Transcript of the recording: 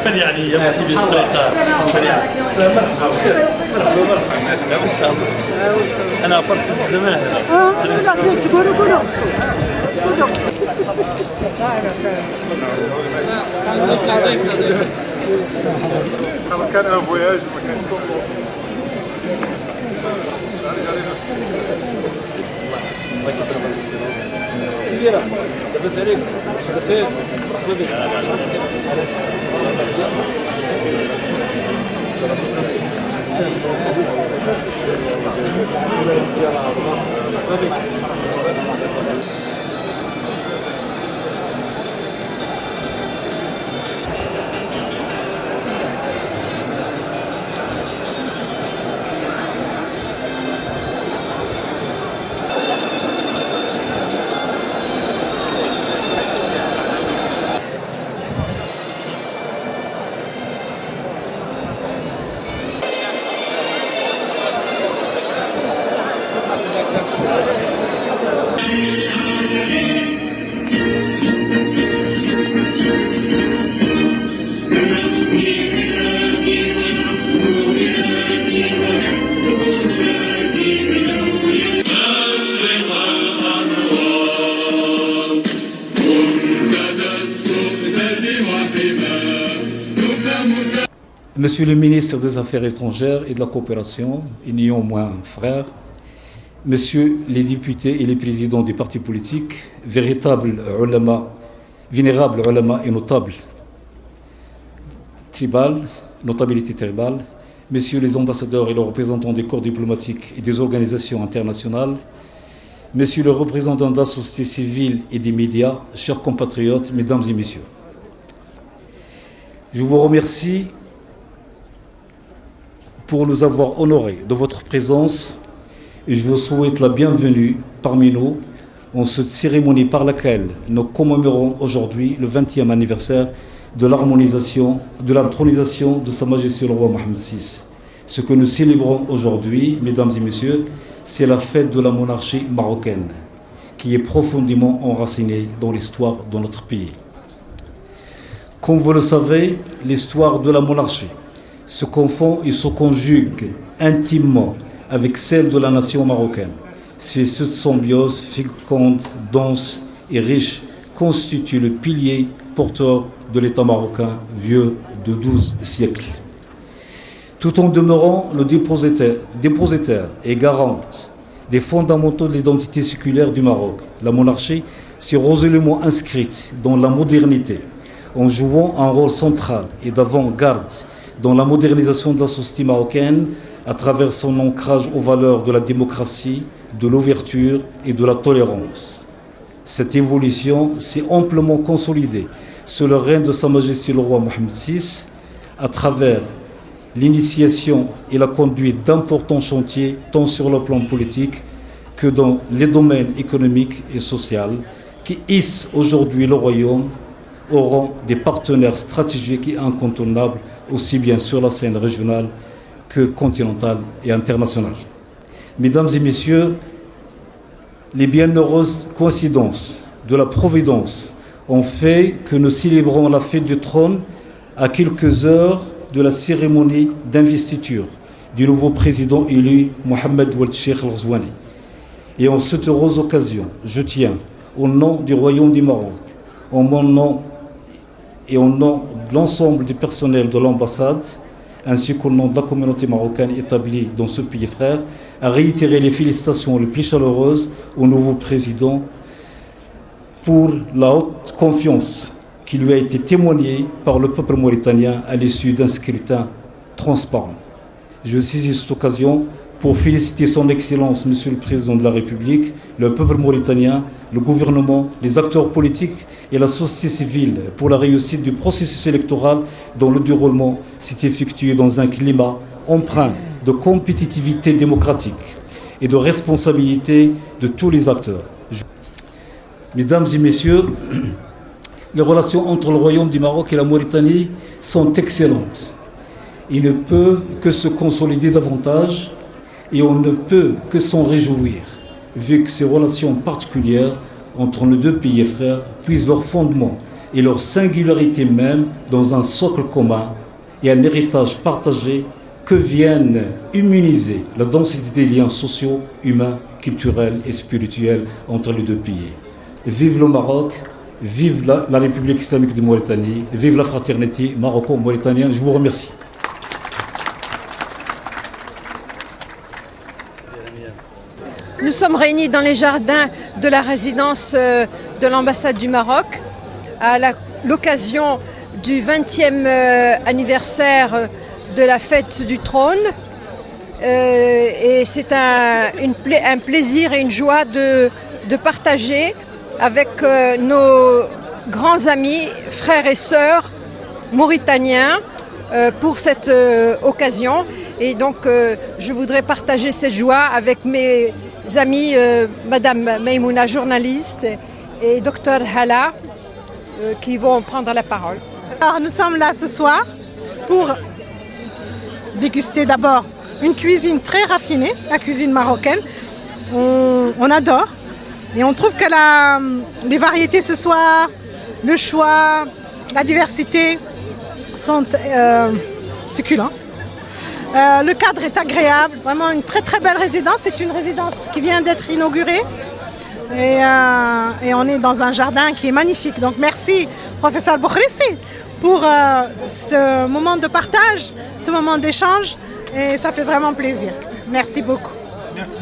يعني يمشي بطريقه سريعه. انا فرت الزمان انا تقولوا قولوا الصوت قولوا الصوت. كان ان فواياج ما كانش كونفونس. كبيره لاباس عليك بخير. Monsieur le ministre des Affaires étrangères et de la coopération, et néanmoins frère, Messieurs les députés et les présidents des partis politiques, vénérables ulama et notables tribales, notabilité tribale, Messieurs les ambassadeurs et les représentants des corps diplomatiques et des organisations internationales, Messieurs les représentants de la société civile et des médias, chers compatriotes, Mesdames et Messieurs, je vous remercie pour nous avoir honorés de votre présence et je vous souhaite la bienvenue parmi nous en cette cérémonie par laquelle nous commémorons aujourd'hui le 20e anniversaire de l'harmonisation, de l'intronisation de Sa Majesté le roi Mohammed VI. Ce que nous célébrons aujourd'hui, mesdames et messieurs, c'est la fête de la monarchie marocaine qui est profondément enracinée dans l'histoire de notre pays. Comme vous le savez, l'histoire de la monarchie se confond et se conjugue intimement avec celle de la nation marocaine. C'est cette symbiose féconde, dense et riche constitue le pilier porteur de l'État marocain vieux de 12 siècles. Tout en demeurant le dépositaire et garante des fondamentaux de l'identité séculaire du Maroc, la monarchie s'est résolument inscrite dans la modernité en jouant un rôle central et d'avant-garde dans la modernisation de la société marocaine à travers son ancrage aux valeurs de la démocratie, de l'ouverture et de la tolérance. Cette évolution s'est amplement consolidée sous le règne de Sa Majesté le roi Mohammed VI à travers l'initiation et la conduite d'importants chantiers tant sur le plan politique que dans les domaines économiques et sociaux qui hissent aujourd'hui le royaume au rang des partenaires stratégiques et incontournables aussi bien sur la scène régionale que continentale et internationale. Mesdames et messieurs, les bienheureuses coïncidences de la Providence ont fait que nous célébrons la fête du trône à quelques heures de la cérémonie d'investiture du nouveau président élu Mohamed Ould Cheikh Al Ghazouani. Et en cette heureuse occasion, je tiens, au nom du Royaume du Maroc, en mon nom et au nom de l'ensemble du personnel de l'ambassade, ainsi qu'au nom de la communauté marocaine établie dans ce pays frère, à réitérer les félicitations les plus chaleureuses au nouveau président pour la haute confiance qui lui a été témoignée par le peuple mauritanien à l'issue d'un scrutin transparent. Je saisis cette occasion pour féliciter son Excellence, Monsieur le Président de la République, le peuple mauritanien, le gouvernement, les acteurs politiques et la société civile pour la réussite du processus électoral dont le déroulement s'est effectué dans un climat empreint de compétitivité démocratique et de responsabilité de tous les acteurs. Mesdames et messieurs, Les relations entre le Royaume du Maroc et la Mauritanie sont excellentes. Ils ne peuvent que se consolider davantage et on ne peut que s'en réjouir, vu que ces relations particulières entre nos deux pays frères puisent leur fondement et leur singularité même dans un socle commun et un héritage partagé que viennent immuniser la densité des liens sociaux, humains, culturels et spirituels entre les deux pays. Vive le Maroc, vive la République islamique de Mauritanie, vive la fraternité maroco-mauritanienne. Je vous remercie. Nous sommes réunis dans les jardins de la résidence de l'ambassade du Maroc à l'occasion du 20e anniversaire de la fête du trône. Et c'est un plaisir et une joie de partager avec nos grands amis, frères et sœurs mauritaniens pour cette occasion. Et donc je voudrais partager cette joie avec mes amis, Madame Maïmouna, journaliste, et Dr Hala, qui vont prendre la parole. Alors nous sommes là ce soir pour déguster d'abord une cuisine très raffinée, la cuisine marocaine. On adore et on trouve que les variétés ce soir, le choix, la diversité sont succulents. Le cadre est agréable, vraiment une très très belle résidence. C'est une résidence qui vient d'être inaugurée et on est dans un jardin qui est magnifique. Donc merci professeur Boukhrissi pour ce moment de partage, ce moment d'échange et ça fait vraiment plaisir. Merci beaucoup. Merci.